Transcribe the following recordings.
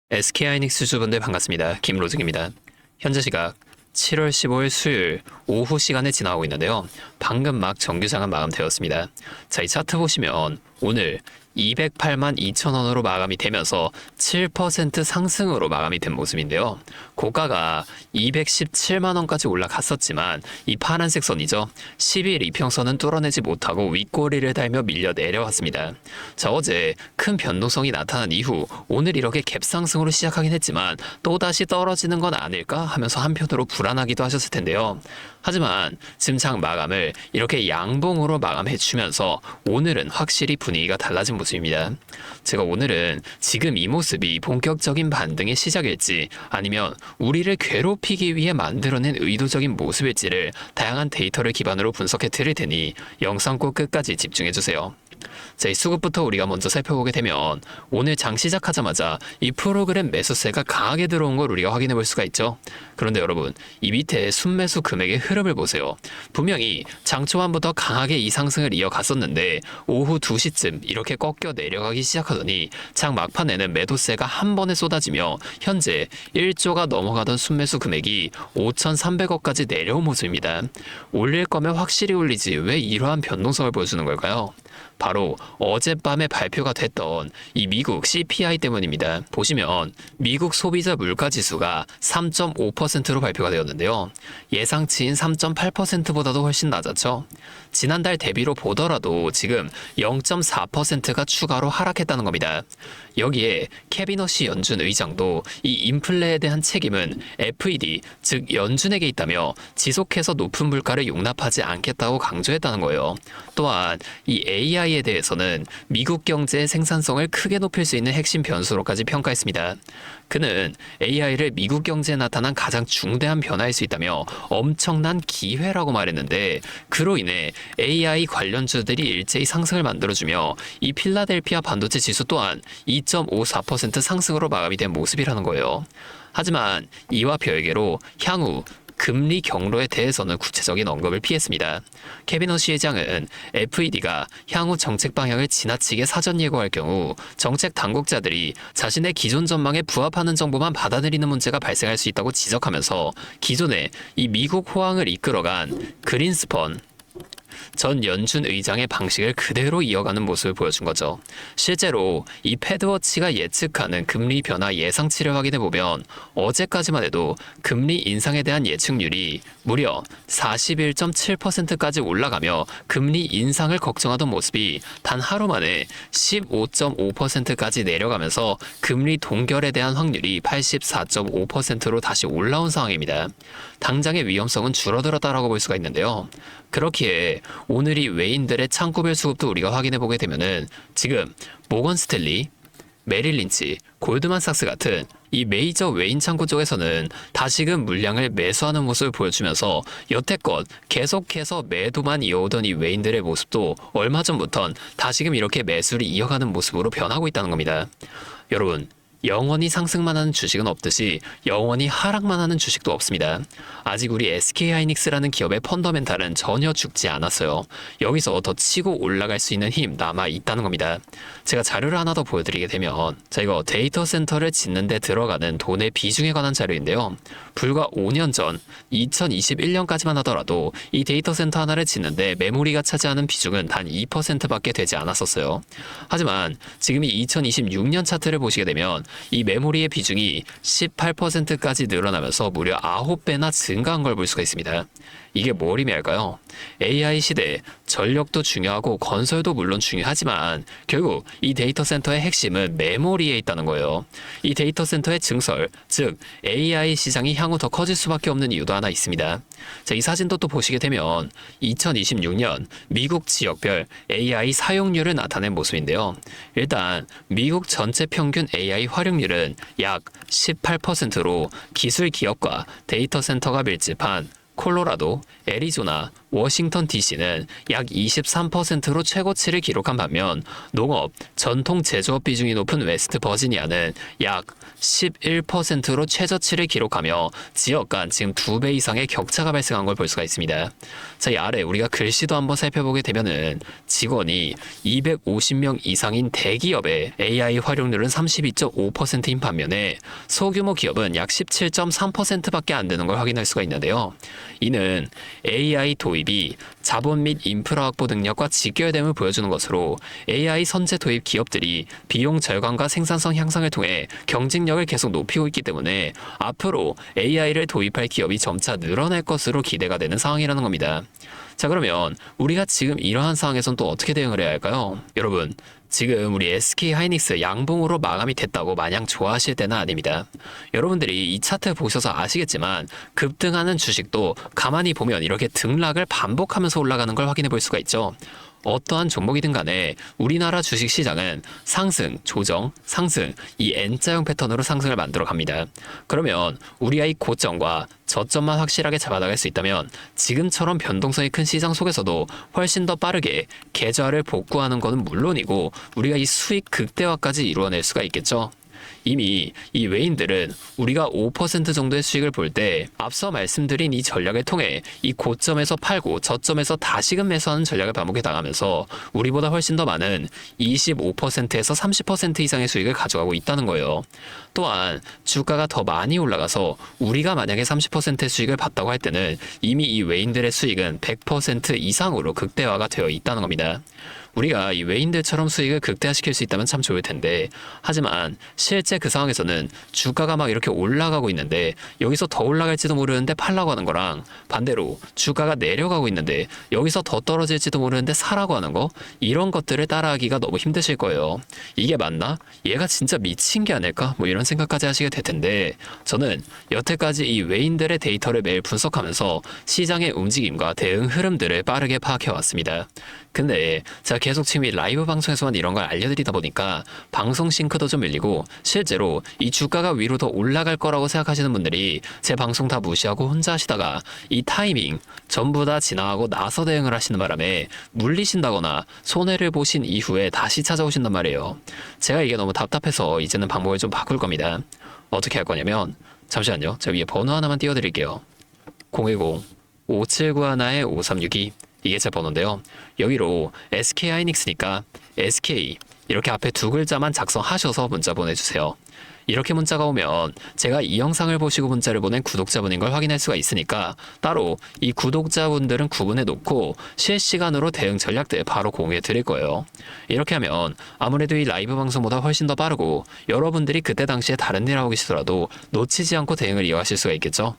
SK하이닉스 주주분들 반갑습니다. 김로중입니다. 현재 시각 7월 15일 수요일 오후 시간에 지나가고 있는데요. 방금 막 정규장은 마감되었습니다. 자, 이 차트 보시면 오늘 208만 2천 원으로 마감이 되면서 7% 상승으로 마감이 된 모습인데요. 고가가 217만 원까지 올라갔었지만 이 파란색 선이죠. 10일 이평선은 뚫어내지 못하고 윗꼬리를 달며 밀려 내려왔습니다. 자, 어제 큰 변동성이 나타난 이후 오늘 이렇게 갭상승으로 시작하긴 했지만 또다시 떨어지는 건 아닐까 하면서 한편으로 불안하기도 하셨을 텐데요. 하지만 지금 장 마감을 이렇게 양봉으로 마감해주면서 오늘은 확실히 분위기가 달라진 모습입니다. 제가 오늘은 지금 이 모습이 본격적인 반등의 시작일지 아니면 우리를 괴롭히기 위해 만들어낸 의도적인 모습일지를 다양한 데이터를 기반으로 분석해 드릴 테니 영상 꼭 끝까지 집중해주세요. 자, 이 수급부터 우리가 먼저 살펴보게 되면 오늘 장 시작하자마자 이 프로그램 매수세가 강하게 들어온 걸 우리가 확인해 볼 수가 있죠. 그런데 여러분, 이 밑에 순매수 금액의 흐름을 보세요. 분명히 장 초반부터 강하게 이 상승을 이어갔었는데 오후 2시쯤 이렇게 꺾여 내려가기 시작하더니 장 막판에는 매도세가 한 번에 쏟아지며 현재 1조가 넘어가던 순매수 금액이 5,300억까지 내려온 모습입니다. 올릴 거면 확실히 올리지 왜 이러한 변동성을 보여주는 걸까요? 바로 어젯밤에 발표가 됐던 이 미국 CPI 때문입니다. 보시면 미국 소비자 물가지수가 3.5%로 발표가 되었는데요. 예상치인 3.8%보다도 훨씬 낮았죠. 지난달 대비로 보더라도 지금 0.4%가 추가로 하락했다는 겁니다. 여기에 캐비너시 연준 의장도 이 인플레에 대한 책임은 FED, 즉 연준에게 있다며 지속해서 높은 물가를 용납하지 않겠다고 강조했다는 거예요. 또한 이 AI에 대해서는 미국 경제의 생산성을 크게 높일 수 있는 핵심 변수로까지 평가했습니다. 그는 AI를 미국 경제에 나타난 가장 중대한 변화일 수 있다며 엄청난 기회라고 말했는데 그로 인해 AI 관련주들이 일제히 상승을 만들어주며 이 필라델피아 반도체 지수 또한 2.54% 상승으로 마감이 된 모습이라는 거예요. 하지만 이와 별개로 향후 금리 경로에 대해서는 구체적인 언급을 피했습니다. 캐비너시 회장은 FED가 향후 정책 방향을 지나치게 사전 예고할 경우 정책 당국자들이 자신의 기존 전망에 부합하는 정보만 받아들이는 문제가 발생할 수 있다고 지적하면서 기존에 이 미국 호황을 이끌어간 그린스펀 전 연준 의장의 방식을 그대로 이어가는 모습을 보여준 거죠. 실제로 이 패드워치가 예측하는 금리 변화 예상치를 확인해보면 어제까지만 해도 금리 인상에 대한 예측률이 무려 41.7%까지 올라가며 금리 인상을 걱정하던 모습이 단 하루 만에 15.5%까지 내려가면서 금리 동결에 대한 확률이 84.5%로 다시 올라온 상황입니다. 당장의 위험성은 줄어들었다라고 볼 수가 있는데요. 그렇기에 오늘 이 외인들의 창구별 수급도 우리가 확인해보게 되면은 지금 모건 스탠리, 메릴 린치, 골드만삭스 같은 이 메이저 외인 창구 쪽에서는 다시금 물량을 매수하는 모습을 보여주면서 여태껏 계속해서 매도만 이어오던 이 외인들의 모습도 얼마 전부턴 다시금 이렇게 매수를 이어가는 모습으로 변하고 있다는 겁니다. 여러분, 영원히 상승만 하는 주식은 없듯이 영원히 하락만 하는 주식도 없습니다. 아직 우리 SK하이닉스라는 기업의 펀더멘탈은 전혀 죽지 않았어요. 여기서 더 치고 올라갈 수 있는 힘 남아 있다는 겁니다. 제가 자료를 하나 더 보여드리게 되면 자, 이거 데이터 센터를 짓는 데 들어가는 돈의 비중에 관한 자료인데요. 불과 5년 전 2021년까지만 하더라도 이 데이터 센터 하나를 짓는데 메모리가 차지하는 비중은 단 2%밖에 되지 않았었어요. 하지만 지금 이 2026년 차트를 보시게 되면 이 메모리의 비중이 18%까지 늘어나면서 무려 9배나 증가한 걸 볼 수가 있습니다. 이게 뭘 의미할까요? AI 시대에 전력도 중요하고 건설도 물론 중요하지만 결국 이 데이터 센터의 핵심은 메모리에 있다는 거예요. 이 데이터 센터의 증설, 즉 AI 시장이 향후 더 커질 수밖에 없는 이유도 하나 있습니다. 자, 이 사진도 또 보시게 되면 2026년 미국 지역별 AI 사용률을 나타낸 모습인데요. 일단 미국 전체 평균 AI 활용률은 약 18%로 기술 기업과 데이터 센터가 밀집한 콜로라도, 애리조나, 워싱턴 DC는 약 23%로 최고치를 기록한 반면 농업, 전통 제조업 비중이 높은 웨스트 버지니아는 약 11%로 최저치를 기록하며 지역 간 지금 2배 이상의 격차가 발생한 걸 볼 수가 있습니다. 자, 이 아래 우리가 글씨도 한번 살펴보게 되면은 직원이 250명 이상인 대기업의 AI 활용률은 32.5%인 반면에 소규모 기업은 약 17.3%밖에 안 되는 걸 확인할 수가 있는데요. 이는 AI 도입이 자본 및 인프라 확보 능력과 직결됨을 보여주는 것으로 AI 선제 도입 기업들이 비용 절감과 생산성 향상을 통해 경쟁력을 계속 높이고 있기 때문에 앞으로 AI를 도입할 기업이 점차 늘어날 것으로 기대가 되는 상황이라는 겁니다. 자, 그러면 우리가 지금 이러한 상황에선 또 어떻게 대응을 해야 할까요? 여러분, 지금 우리 SK 하이닉스 양봉으로 마감이 됐다고 마냥 좋아하실 때는 아닙니다. 여러분들이 이 차트 보셔서 아시겠지만 급등하는 주식도 가만히 보면 이렇게 등락을 반복하면서 올라가는 걸 확인해 볼 수가 있죠. 어떠한 종목이든 간에 우리나라 주식시장은 상승, 조정, 상승, 이 N자형 패턴으로 상승을 만들어 갑니다. 그러면 우리가 이 고점과 저점만 확실하게 잡아나갈 수 있다면 지금처럼 변동성이 큰 시장 속에서도 훨씬 더 빠르게 계좌를 복구하는 것은 물론이고 우리가 이 수익 극대화까지 이루어낼 수가 있겠죠. 이미 이 외인들은 우리가 5% 정도의 수익을 볼 때 앞서 말씀드린 이 전략을 통해 이 고점에서 팔고 저점에서 다시금 매수하는 전략을 반복해 나가면서 우리보다 훨씬 더 많은 25%에서 30% 이상의 수익을 가져가고 있다는 거예요. 또한 주가가 더 많이 올라가서 우리가 만약에 30%의 수익을 봤다고 할 때는 이미 이 외인들의 수익은 100% 이상으로 극대화가 되어 있다는 겁니다. 우리가 이 외인들처럼 수익을 극대화시킬 수 있다면 참 좋을 텐데 하지만 실제 그 상황에서는 주가가 막 이렇게 올라가고 있는데 여기서 더 올라갈지도 모르는데 팔라고 하는 거랑 반대로 주가가 내려가고 있는데 여기서 더 떨어질지도 모르는데 사라고 하는 거 이런 것들을 따라하기가 너무 힘드실 거예요. 이게 맞나? 얘가 진짜 미친 게 아닐까? 뭐 이런 생각까지 하시게 될 텐데 저는 여태까지 이 외인들의 데이터를 매일 분석하면서 시장의 움직임과 대응 흐름들을 빠르게 파악해 왔습니다. 근데 제가 계속 지금 이 라이브 방송에서만 이런 걸 알려드리다 보니까 방송 싱크도 좀 밀리고 실제로 이 주가가 위로 더 올라갈 거라고 생각하시는 분들이 제 방송 다 무시하고 혼자 하시다가 이 타이밍 전부 다 지나가고 나서 대응을 하시는 바람에 물리신다거나 손해를 보신 이후에 다시 찾아오신단 말이에요. 제가 이게 너무 답답해서 이제는 방법을 좀 바꿀 겁니다. 어떻게 할 거냐면 잠시만요. 제가 위에 번호 하나만 띄워드릴게요. 010-5791-5362 이게 제 번호인데요. 여기로 SK 하이닉스니까 SK 이렇게 앞에 두 글자만 작성하셔서 문자 보내주세요. 이렇게 문자가 오면 제가 이 영상을 보시고 문자를 보낸 구독자분인 걸 확인할 수가 있으니까 따로 이 구독자분들은 구분해 놓고 실시간으로 대응 전략들 바로 공유해 드릴 거예요. 이렇게 하면 아무래도 이 라이브 방송보다 훨씬 더 빠르고 여러분들이 그때 당시에 다른 일 하고 계시더라도 놓치지 않고 대응을 이어가실 수가 있겠죠.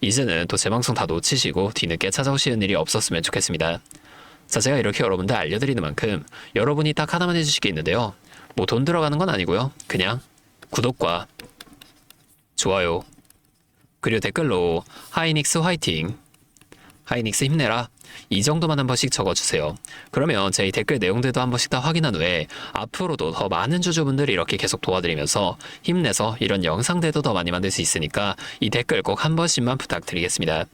이제는 또 제 방송 다 놓치시고 뒤늦게 찾아오시는 일이 없었으면 좋겠습니다. 자, 제가 이렇게 여러분들 알려드리는 만큼 여러분이 딱 하나만 해주실 게 있는데요. 뭐 돈 들어가는 건 아니고요. 그냥 구독과 좋아요 그리고 댓글로 하이닉스 화이팅, 하이닉스 힘내라 이 정도만 한 번씩 적어주세요. 그러면 제 이 댓글 내용들도 한 번씩 다 확인한 후에 앞으로도 더 많은 주주분들이 이렇게 계속 도와드리면서 힘내서 이런 영상들도 더 많이 만들 수 있으니까 이 댓글 꼭 한 번씩만 부탁드리겠습니다.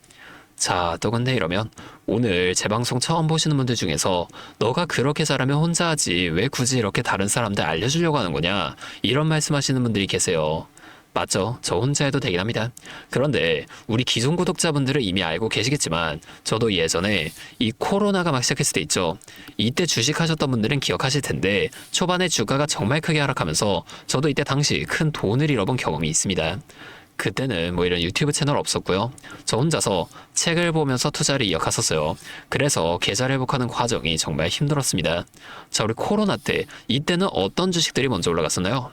자, 또 근데 이러면 오늘 제 방송 처음 보시는 분들 중에서 너가 그렇게 잘하면 혼자 하지 왜 굳이 이렇게 다른 사람들 알려주려고 하는 거냐 이런 말씀하시는 분들이 계세요. 맞죠? 저 혼자 해도 되긴 합니다. 그런데 우리 기존 구독자분들은 이미 알고 계시겠지만 저도 예전에 이 코로나가 막 시작했을 때 있죠. 이때 주식하셨던 분들은 기억하실 텐데 초반에 주가가 정말 크게 하락하면서 저도 이때 당시 큰 돈을 잃어본 경험이 있습니다. 그때는 뭐 이런 유튜브 채널 없었고요. 저 혼자서 책을 보면서 투자를 이어갔었어요. 그래서 계좌 회복하는 과정이 정말 힘들었습니다. 자, 우리 코로나 때 이때는 어떤 주식들이 먼저 올라갔었나요?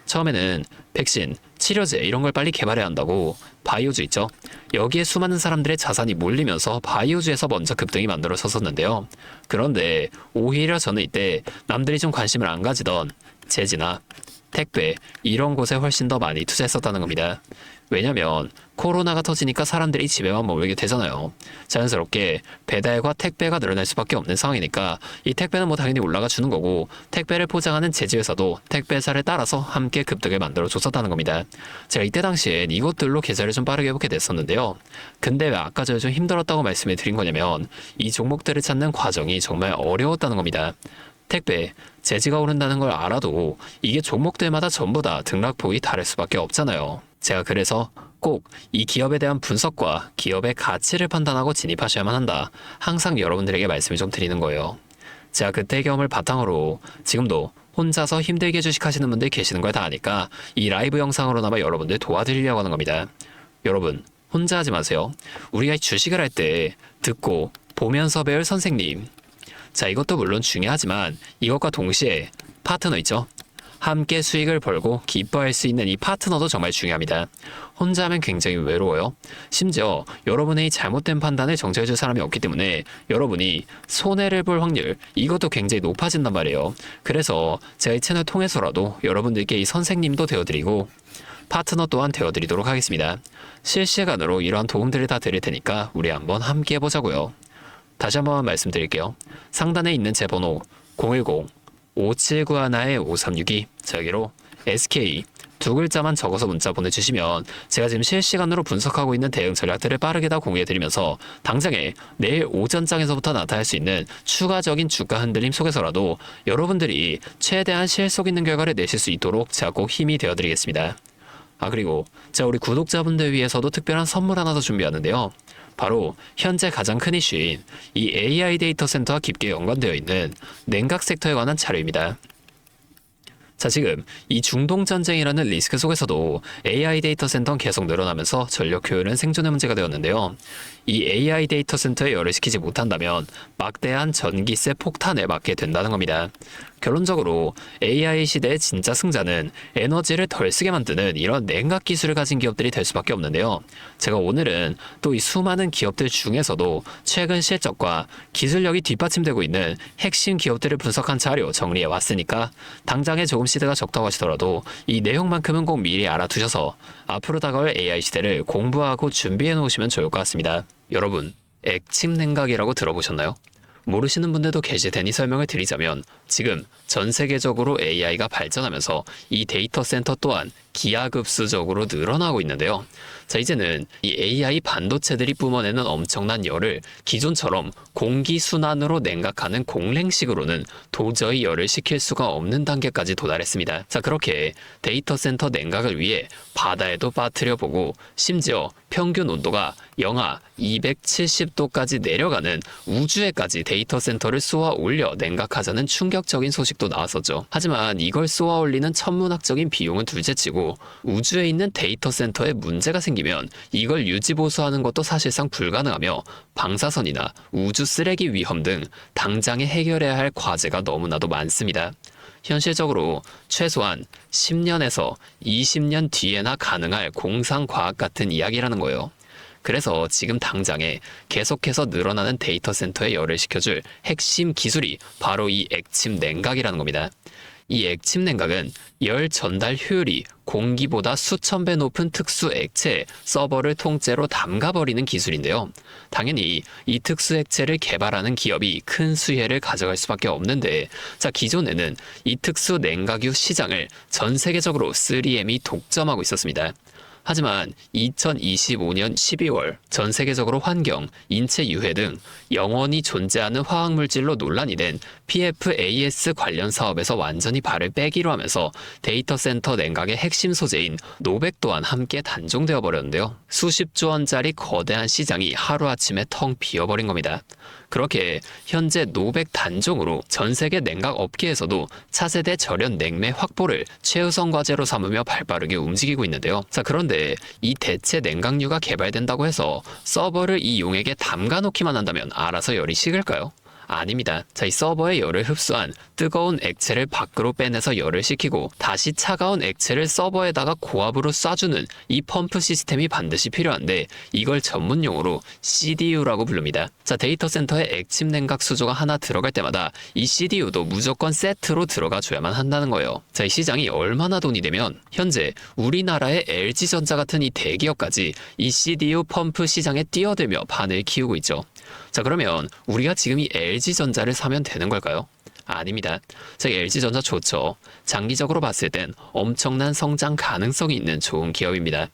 처음에는 백신, 치료제 이런 걸 빨리 개발해야 한다고 바이오주 있죠. 여기에 수많은 사람들의 자산이 몰리면서 바이오주에서 먼저 급등이 만들어졌었는데요. 그런데 오히려 저는 이때 남들이 좀 관심을 안 가지던 제지나 택배 이런 곳에 훨씬 더 많이 투자했었다는 겁니다. 왜냐면 코로나가 터지니까 사람들이 집에만 머물게 되잖아요. 자연스럽게 배달과 택배가 늘어날 수밖에 없는 상황이니까 이 택배는 뭐 당연히 올라가 주는 거고, 택배를 포장하는 제지회사도 택배사를 따라서 함께 급등을 만들어 줬었다는 겁니다. 제가 이때 당시엔 이것들로 계좌를 좀 빠르게 해보게 됐었는데요. 근데 왜 아까 전에 좀 힘들었다고 말씀을 드린 거냐면, 이 종목들을 찾는 과정이 정말 어려웠다는 겁니다. 택배, 제지가 오른다는 걸 알아도 이게 종목들마다 전부 다 등락폭이 다를 수밖에 없잖아요. 제가 그래서 꼭 이 기업에 대한 분석과 기업의 가치를 판단하고 진입하셔야만 한다, 항상 여러분들에게 말씀을 좀 드리는 거예요. 제가 그때 경험을 바탕으로 지금도 혼자서 힘들게 주식하시는 분들 계시는 걸 다 아니까 이 라이브 영상으로나마 여러분들 도와드리려고 하는 겁니다. 여러분, 혼자 하지 마세요. 우리가 주식을 할 때 듣고 보면서 배울 선생님, 자, 이것도 물론 중요하지만 이것과 동시에 파트너 있죠? 함께 수익을 벌고 기뻐할 수 있는 이 파트너도 정말 중요합니다. 혼자 하면 굉장히 외로워요. 심지어 여러분의 이 잘못된 판단을 정죄해줄 사람이 없기 때문에 여러분이 손해를 볼 확률, 이것도 굉장히 높아진단 말이에요. 그래서 제가 이 채널 통해서라도 여러분들께 이 선생님도 되어드리고 파트너 또한 되어드리도록 하겠습니다. 실시간으로 이러한 도움들을 다 드릴 테니까 우리 한번 함께 해보자고요. 다시 한번 말씀드릴게요. 상단에 있는 제 번호 010-5791-5362, 저기로 SK 두 글자만 적어서 문자 보내주시면 제가 지금 실시간으로 분석하고 있는 대응 전략들을 빠르게 다 공유해드리면서 당장에 내일 오전장에서부터 나타날 수 있는 추가적인 주가 흔들림 속에서라도 여러분들이 최대한 실속 있는 결과를 내실 수 있도록 제가 꼭 힘이 되어드리겠습니다. 그리고 제가 우리 구독자분들 위해서도 특별한 선물 하나 더 준비하는데요. 바로 현재 가장 큰 이슈인 이 AI 데이터 센터와 깊게 연관되어 있는 냉각 섹터에 관한 자료입니다. 자, 지금 이 중동 전쟁이라는 리스크 속에서도 AI 데이터 센터는 계속 늘어나면서 전력 효율은 생존의 문제가 되었는데요. 이 AI 데이터 센터에 열을 식히지 못한다면 막대한 전기세 폭탄에 맞게 된다는 겁니다. 결론적으로 AI 시대의 진짜 승자는 에너지를 덜 쓰게 만드는 이런 냉각 기술을 가진 기업들이 될 수밖에 없는데요. 제가 오늘은 또 이 수많은 기업들 중에서도 최근 실적과 기술력이 뒷받침되고 있는 핵심 기업들을 분석한 자료 정리해 왔으니까 당장에 조금 시대가 적다고 하시더라도 이 내용만큼은 꼭 미리 알아두셔서 앞으로 다가올 AI 시대를 공부하고 준비해 놓으시면 좋을 것 같습니다. 여러분, 액침 냉각이라고 들어보셨나요? 모르시는 분들도 계실 테니 설명을 드리자면, 지금 전 세계적으로 AI가 발전하면서 이 데이터 센터 또한 기하급수적으로 늘어나고 있는데요. 자, 이제는 이 AI 반도체들이 뿜어내는 엄청난 열을 기존처럼 공기순환으로 냉각하는 공랭식으로는 도저히 열을 식힐 수가 없는 단계까지 도달했습니다. 자, 그렇게 데이터 센터 냉각을 위해 바다에도 빠뜨려보고 심지어 평균 온도가 영하 270도까지 내려가는 우주에까지 데이터 센터를 쏘아 올려 냉각하자는 충격적인 소식도 나왔었죠. 하지만 이걸 쏘아 올리는 천문학적인 비용은 둘째치고 우주에 있는 데이터 센터에 문제가 생기면 이걸 유지보수하는 것도 사실상 불가능하며 방사선이나 우주 쓰레기 위험 등 당장에 해결해야 할 과제가 너무나도 많습니다. 현실적으로 최소한 10년에서 20년 뒤에나 가능할 공상과학 같은 이야기라는 거예요. 그래서 지금 당장에 계속해서 늘어나는 데이터 센터에 열을 식혀줄 핵심 기술이 바로 이 액침 냉각이라는 겁니다. 이 액침 냉각은 열 전달 효율이 공기보다 수천 배 높은 특수 액체에 서버를 통째로 담가버리는 기술인데요. 당연히 이 특수 액체를 개발하는 기업이 큰 수혜를 가져갈 수밖에 없는데, 자, 기존에는 이 특수 냉각유 시장을 전 세계적으로 3M이 독점하고 있었습니다. 하지만 2025년 12월 전 세계적으로 환경, 인체 유해 등 영원히 존재하는 화학물질로 논란이 된 PFAS 관련 사업에서 완전히 발을 빼기로 하면서 데이터 센터 냉각의 핵심 소재인 노백 또한 함께 단종되어 버렸는데요. 수십조 원짜리 거대한 시장이 하루아침에 텅 비어버린 겁니다. 그렇게 현재 노백 단종으로 전 세계 냉각 업계에서도 차세대 절연 냉매 확보를 최우선 과제로 삼으며 발빠르게 움직이고 있는데요. 자, 그런데 이 대체 냉각유가 개발된다고 해서 서버를 이 용액에 담가 놓기만 한다면 알아서 열이 식을까요? 아닙니다. 자, 이 서버의 열을 흡수한 뜨거운 액체를 밖으로 빼내서 열을 식히고 다시 차가운 액체를 서버에다가 고압으로 쏴주는 이 펌프 시스템이 반드시 필요한데 이걸 전문 용어로 CDU라고 부릅니다. 자, 데이터 센터에 액침 냉각 수조가 하나 들어갈 때마다 이 CDU도 무조건 세트로 들어가 줘야만 한다는 거예요. 자, 이 시장이 얼마나 돈이 되면 현재 우리나라의 LG전자 같은 이 대기업까지 이 CDU 펌프 시장에 뛰어들며 판을 키우고 있죠. 자, 그러면 우리가 지금 이 LG전자를 사면 되는 걸까요? 아닙니다. 자, LG전자 좋죠. 장기적으로 봤을 땐 엄청난 성장 가능성이 있는 좋은 기업입니다.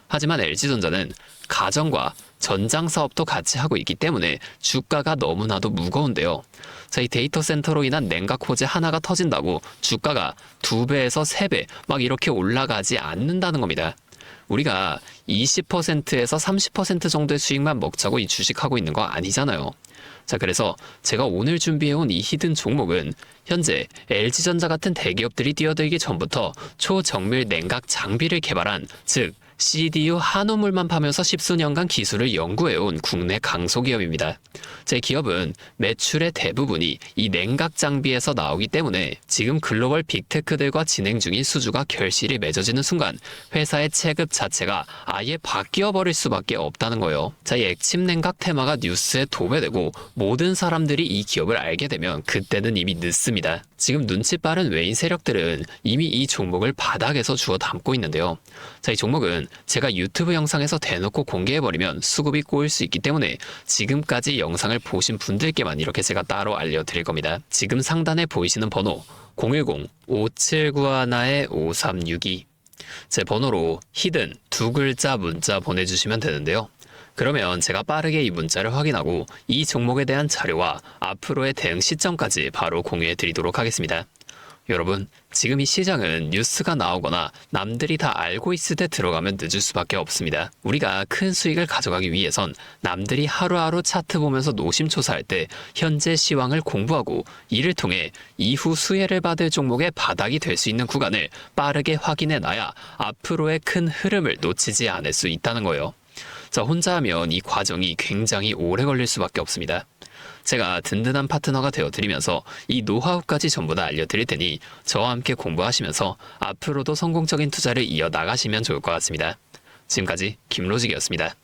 하지만 LG전자는 가정과 전장 사업도 같이 하고 있기 때문에 주가가 너무나도 무거운데요. 자, 이 데이터 센터로 인한 냉각 호재 하나가 터진다고 주가가 2배에서 3배 막 이렇게 올라가지 않는다는 겁니다. 우리가 20%에서 30% 정도의 수익만 먹자고 이 주식하고 있는 거 아니잖아요. 자, 그래서 제가 오늘 준비해온 이 히든 종목은 현재 LG전자 같은 대기업들이 뛰어들기 전부터 초정밀 냉각 장비를 개발한, 즉 CDU 한우물만 파면서 십수년간 기술을 연구해온 국내 강소기업입니다. 제 기업은 매출의 대부분이 이 냉각 장비에서 나오기 때문에 지금 글로벌 빅테크들과 진행 중인 수주가 결실이 맺어지는 순간 회사의 체급 자체가 아예 바뀌어버릴 수밖에 없다는 거예요. 자, 이 액침 냉각 테마가 뉴스에 도배되고 모든 사람들이 이 기업을 알게 되면 그때는 이미 늦습니다. 지금 눈치 빠른 외인 세력들은 이미 이 종목을 바닥에서 주워 담고 있는데요. 자, 이 종목은 제가 유튜브 영상에서 대놓고 공개해버리면 수급이 꼬일 수 있기 때문에 지금까지 영상을 보신 분들께만 이렇게 제가 따로 알려드릴 겁니다. 지금 상단에 보이시는 번호 010-5791-5362 제 번호로 히든 2글자 문자 보내주시면 되는데요. 그러면 제가 빠르게 이 문자를 확인하고 이 종목에 대한 자료와 앞으로의 대응 시점까지 바로 공유해 드리도록 하겠습니다. 여러분, 지금 이 시장은 뉴스가 나오거나 남들이 다 알고 있을 때 들어가면 늦을 수밖에 없습니다. 우리가 큰 수익을 가져가기 위해선 남들이 하루하루 차트 보면서 노심초사할 때 현재 시황을 공부하고 이를 통해 이후 수혜를 받을 종목의 바닥이 될 수 있는 구간을 빠르게 확인해 놔야 앞으로의 큰 흐름을 놓치지 않을 수 있다는 거예요. 자, 혼자 하면 이 과정이 굉장히 오래 걸릴 수밖에 없습니다. 제가 든든한 파트너가 되어드리면서 이 노하우까지 전부 다 알려드릴 테니 저와 함께 공부하시면서 앞으로도 성공적인 투자를 이어나가시면 좋을 것 같습니다. 지금까지 김로직이었습니다.